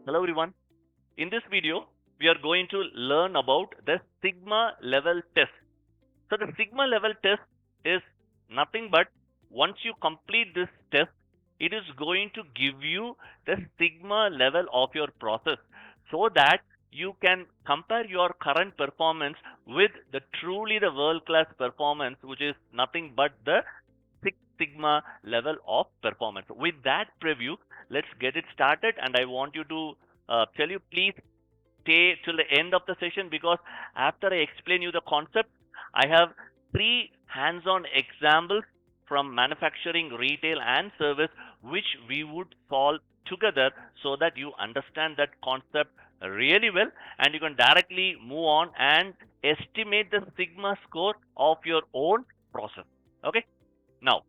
Hello everyone. In this video, we are going to learn about the Sigma level test. So the Sigma level test is nothing but once you complete this test, it is going to give you the Sigma level of your process so that you can compare your current performance with the truly the world class performance, which is nothing but the Six Sigma level of performance. With that preview, let's get it started. And I want you to tell you, please stay till the end of the session because after I explain you the concept, I have three hands-on examples from manufacturing, retail, and service which we would solve together so that you understand that concept really well and you can directly move on and estimate the sigma score of your own process. Okay, now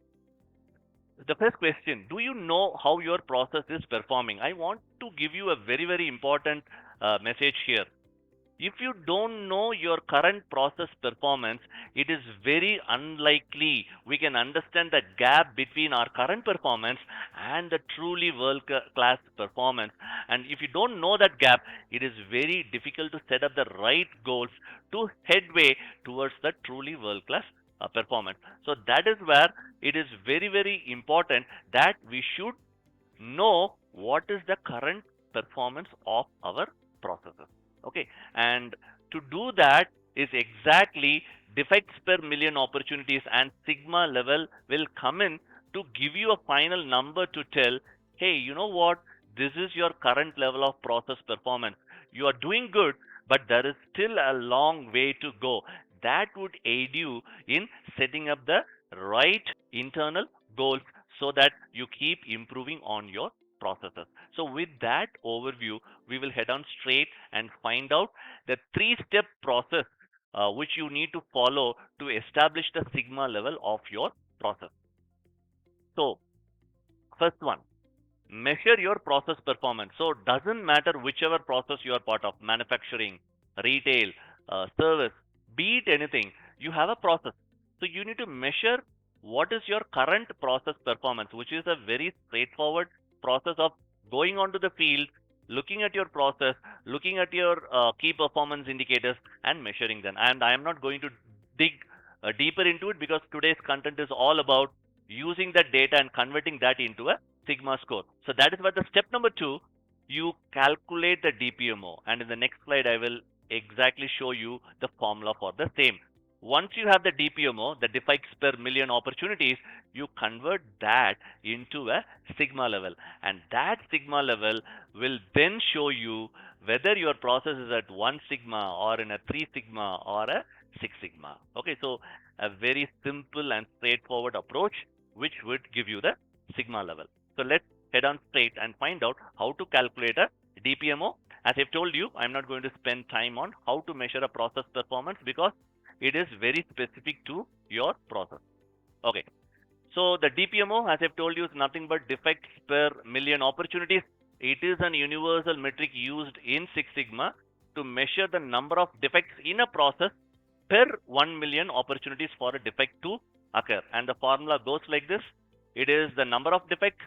the first question, do you know how your process is performing? I want to give you a very important message here. If you don't know your current process performance, it is very unlikely we can understand the gap between our current performance and the truly world class performance. And if you don't know that gap, it is very difficult to set up the right goals to headway towards the truly world class performance. So that is where it is very important that we should know what is the current performance of our processes. Okay, and to do that is exactly defects per million opportunities and sigma level will come in to give you a final number to tell, hey, you know what, this is your current level of process performance. You are doing good, but there is still a long way to go. That would aid you in setting up the right internal goals so that you keep improving on your processes. So with that overview, we will head on straight and find out the three-step process which you need to follow to establish the sigma level of your process. So first one, measure your process performance. So doesn't matter whichever process you are part of, manufacturing, retail, service, be it anything, you have a process. So you need to measure what is your current process performance, which is a very straightforward process of going onto the field, looking at your process, looking at your key performance indicators and measuring them. And I am not going to dig deeper into it because today's content is all about using that data and converting that into a sigma score. So that is what the step number 2, you calculate the DPMO, and in the next slide I will exactly show you the formula for the same. Once you have the DPMO, the defects per million opportunities, you convert that into a sigma level, and that sigma level will then show you whether your process is at 1 sigma or in a 3 sigma or a 6 sigma. Okay, so a very simple and straightforward approach which would give you the sigma level. So let's head on straight and find out how to calculate a DPMO. As I've told you, I'm not going to spend time on how to measure a process performance because it is very specific to your process. Okay, so the DPMO, as I've told you, is nothing but defects per million opportunities. It is an universal metric used in Six Sigma to measure the number of defects in a process per 1 million opportunities for a defect to occur. And the formula goes like this. It is the number of defects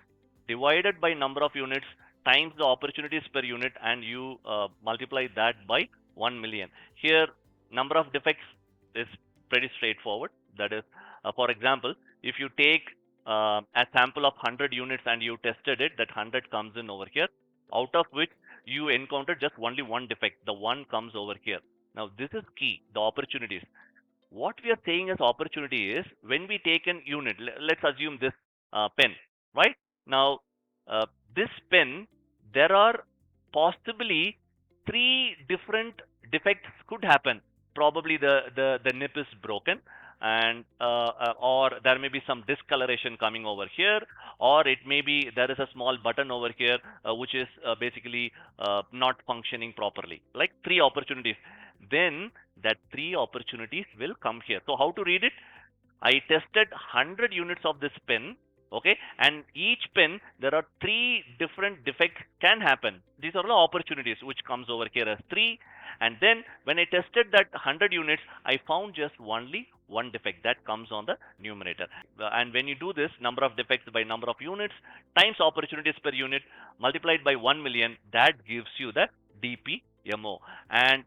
divided by number of units times the opportunities per unit, and you multiply that by 1 million. Here, number of defects is pretty straightforward. That is, for example, if you take a sample of 100 units and you tested it, that 100 comes in over here, out of which you encountered just only one defect. The one comes over here. Now, this is key, the opportunities. What we are saying as opportunity is when we take an unit, let's assume this pen, right? Now, this pen, there are possibly 3 different defects could happen. Probably the nib is broken, and or there may be some discoloration coming over here, or it may be there is a small button over here which is basically not functioning properly. Like 3 opportunities. Then that 3 opportunities will come here. So how to read it? I tested 100 units of this pen. Okay, and each pen there are 3 different defects can happen. These are the opportunities which comes over here as 3, And then when I tested that 100 units, I found just only one defect that comes on the numerator. And when you do this, number of defects by number of units times opportunities per unit multiplied by 1 million, that gives you the DPMO. And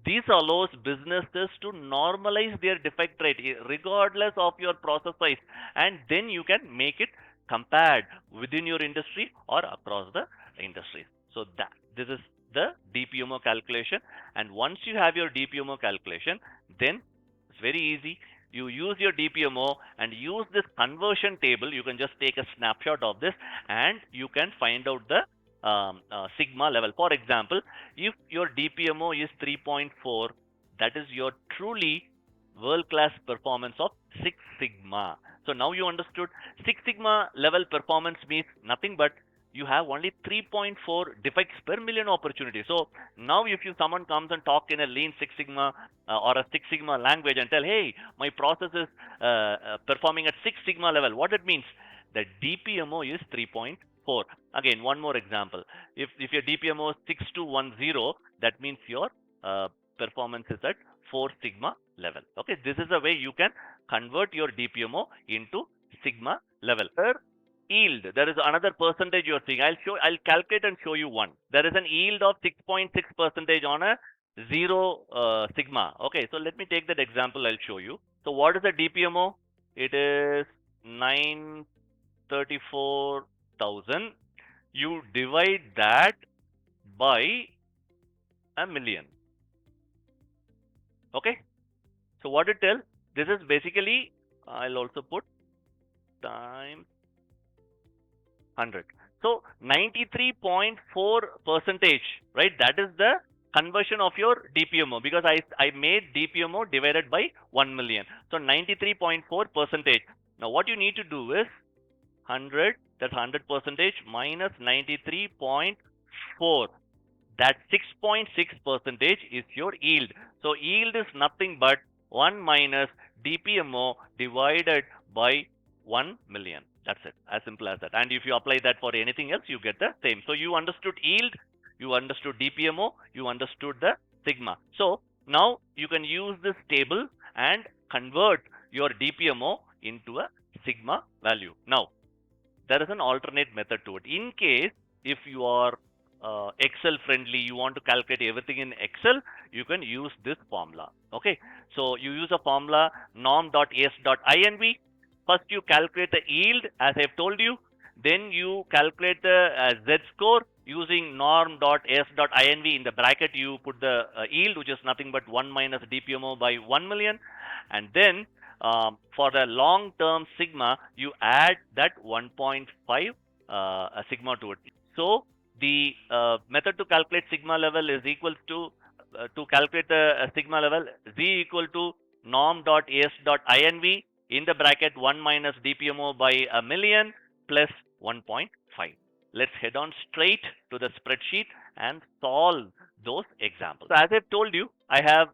this allows businesses to normalize their defect rate regardless of your process size, and then you can make it compared within your industry or across the industries. So that this is the DPMO calculation, and once you have your DPMO calculation, then it's very easy. You use your DPMO and use this conversion table. You can just take a snapshot of this and you can find out the sigma level. For example, if your DPMO is 3.4, that is your truly world-class performance of 6 sigma. So now you understood 6 sigma level performance means nothing but you have only 3.4 defects per million opportunities. So now if someone comes and talk in a lean Six Sigma or a Six Sigma language and tell, hey, my process is performing at 6 sigma level, what it means? The DPMO is 3.4. Again, one more example. If your DPMO is 6210, that means your performance is at 4 sigma level. Okay, this is the way you can convert your DPMO into sigma level. Yield, there is another percentage you are seeing. I'll calculate and show you one. There is an yield of 6.6% on a 0 sigma. Okay, so let me take that example. I'll show you. So what is the DPMO? It is 934,000. You divide that by a million. Okay, so what it tells, this is basically, I'll also put times 100. So 93.4%, right? That is the conversion of your DPMO, because I made DPMO divided by 1 million. So 93.4%. Now what you need to do is 100, that's 100% minus 93.4. That 6.6% is your yield. So yield is nothing but 1 minus DPMO divided by 1 million. That's it, as simple as that. And if you apply that for anything else, you get the same. So you understood yield, you understood DPMO, you understood the sigma. So now you can use this table and convert your DPMO into a sigma value. Now, there is an alternate method to it. In case if you are Excel friendly, you want to calculate everything in Excel, you can use this formula. Okay, so you use a formula norm.s.inv. First you calculate the yield as I've told you, then you calculate the z-score using norm.s.inv. In the bracket you put the yield, which is nothing but 1 minus DPMO by 1 million, and then for the long term sigma you add that 1.5 sigma to it. So the method to calculate sigma level is equals to calculate the sigma level, z equal to norm.s.inv in the bracket 1 minus DPMO by a million plus 1.5. Let's head on straight to the spreadsheet and solve those examples. So as I've told you, I have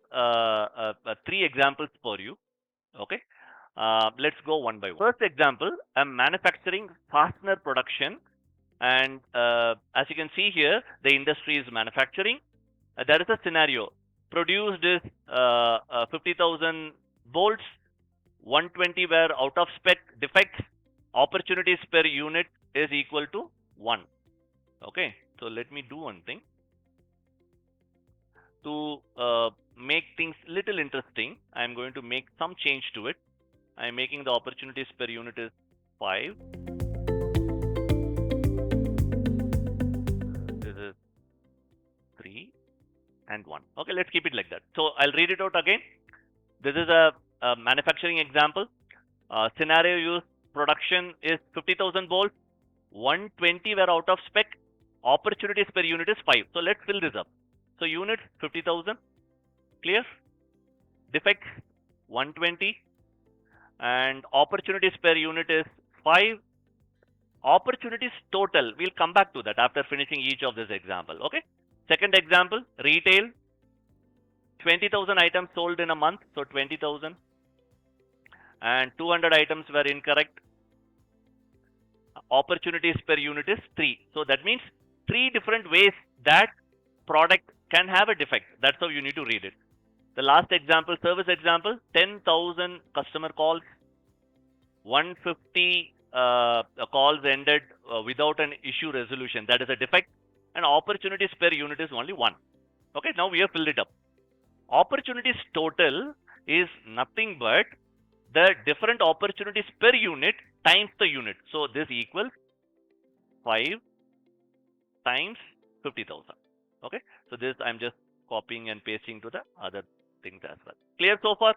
3 examples for you. Okay, let's go one by one. First example, I'm manufacturing fastener production, and as you can see here, the industry is manufacturing. There is a scenario. Produced is 50,000 bolts, 120 were out of spec defects, opportunities per unit is equal to 1. Okay, so let me do one thing to make things little interesting. I'm going to make some change to it. I'm making the opportunities per unit is 5. This is 3 and 1. Okay, let's keep it like that. So I'll read it out again. This is a manufacturing example. Scenario use production is 50,000 bolts, 120 were out of spec, opportunities per unit is 5. So let's fill this up. So units 50,000, clear? Defects 120, and opportunities per unit is 5. Opportunities total, we'll come back to that after finishing each of this example. Okay. Second example, retail, 20,000 items sold in a month, so 20,000, and 200 items were incorrect. Opportunities per unit is 3. So that means 3 different ways that product can have a defect. That's how you need to read it. The last example, service example, 10,000 customer calls, 150 calls ended without an issue resolution. That is a defect. And opportunities per unit is only 1. Okay, now we have filled it up. Opportunities total is nothing but the different opportunities per unit times the unit. So this equals 5 times 50,000. Okay, so this I'm just copying and pasting to the other things as well. Clear so far?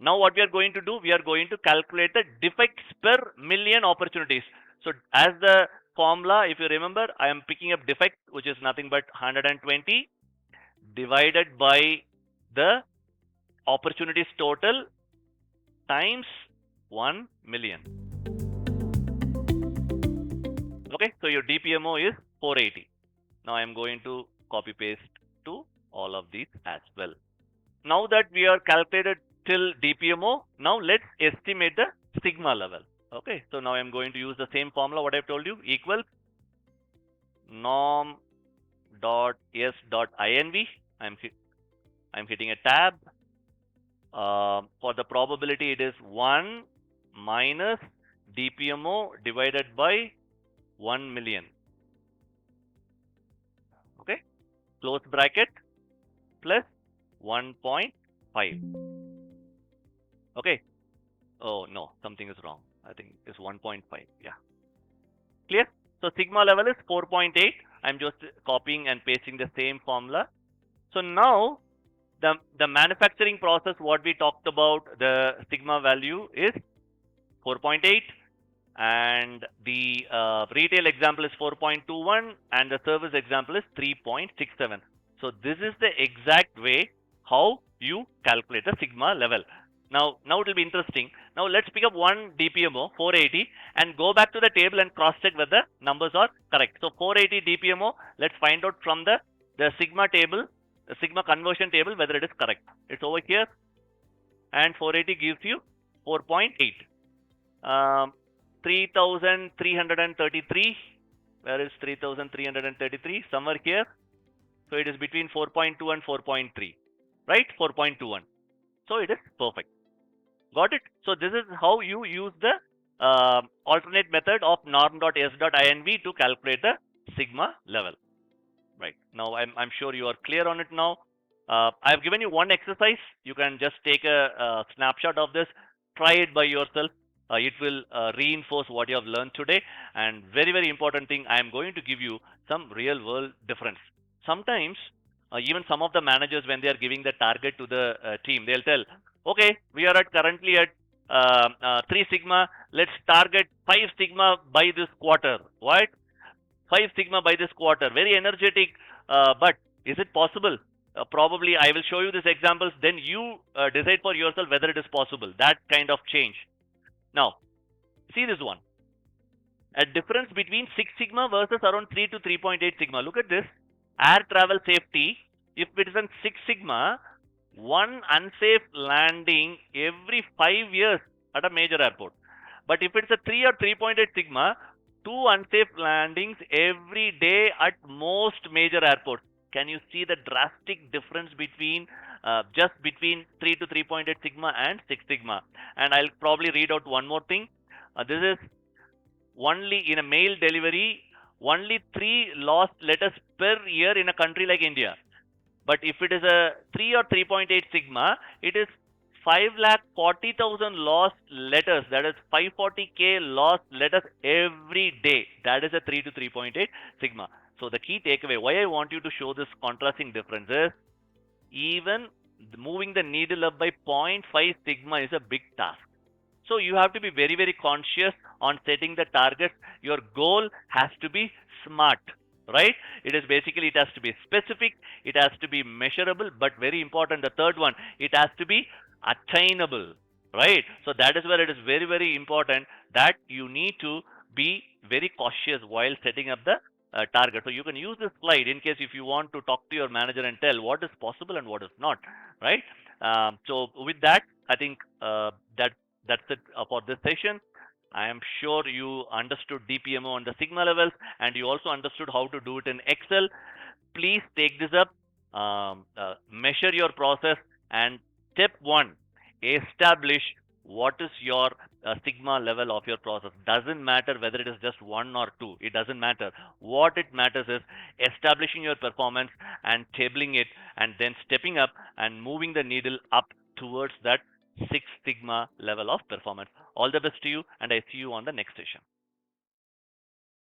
Now what we are going to do, we are going to calculate the defects per million opportunities. So as the formula, if you remember, I am picking up defect, which is nothing but 120 divided by the opportunities total times 1 million. Okay, so your DPMO is 480. Now I am going to copy paste to all of these as well. Now that we are calculated till DPMO, now let's estimate the sigma level. Okay, so now I'm going to use the same formula what I've told you, equals norm dot s dot inv. I'm hitting a tab. For the probability, it is 1 minus DPMO divided by 1 million. Okay, close bracket plus 1.5. Okay. Oh no, something is wrong. I think it's 1.5. Yeah. Clear? So sigma level is 4.8. I'm just copying and pasting the same formula. So now the manufacturing process, what we talked about, the sigma value is 4.8, and the retail example is 4.21, and the service example is 3.67. So this is the exact way how you calculate the sigma level. Now it will be interesting. Now let's pick up one DPMO 480 and go back to the table and cross check whether the numbers are correct. So 480 DPMO, let's find out from the sigma table, the sigma conversion table, whether it is correct. It's over here, and 480 gives you 4.8. 3,333. Where is 3,333? Somewhere here. So it is between 4.2 and 4.3, right? 4.21. So it is perfect. Got it? So this is how you use the alternate method of norm.s.inv to calculate the sigma level. Right. Now I'm sure you are clear on it now. I've given you one exercise. You can just take a snapshot of this, try it by yourself. It will reinforce what you have learned today. And very important thing, I am going to give you some real world difference. Sometimes even some of the managers, when they are giving the target to the team, they'll tell, okay, we are currently at 3 sigma, let's target 5 sigma by this quarter. What? 5 sigma by this quarter. Very energetic, but is it possible? Probably I will show you these examples, then you decide for yourself whether it is possible. That kind of change. Now, see this one. A difference between 6 sigma versus around 3 to 3.8 sigma. Look at this. Air travel safety. If it is in 6 sigma, one unsafe landing every 5 years at a major airport. But if it's a 3 or 3.8 sigma, 2 unsafe landings every day at most major airports. Can you see the drastic difference between just between 3 to 3.8 sigma and 6 sigma? And I'll probably read out one more thing. This is only in a mail delivery, only 3 lost letters per year in a country like India. But if it is a 3 or 3.8 sigma, it is 5,40,000 lost letters. That is 540k lost letters every day. That is a 3 to 3.8 sigma. So the key takeaway, why I want you to show this contrasting difference is, even moving the needle up by 0.5 sigma is a big task. So you have to be very conscious on setting the targets. Your goal has to be smart, right? It is basically, it has to be specific, it has to be measurable, but very important, the third one, it has to be attainable, right? So that is where it is very important that you need to be very cautious while setting up the target. So you can use this slide in case if you want to talk to your manager and tell what is possible and what is not, right? So with that, I think that's it for this session. I am sure you understood DPMO on the sigma levels, and you also understood how to do it in Excel. Please take this up. measure your process. And step one, establish what is your sigma level of your process. Doesn't matter whether it is just one or two, it doesn't matter. What it matters is establishing your performance and tabling it, and then stepping up and moving the needle up towards that Six Sigma level of performance. All the best to you, and I see you on the next session.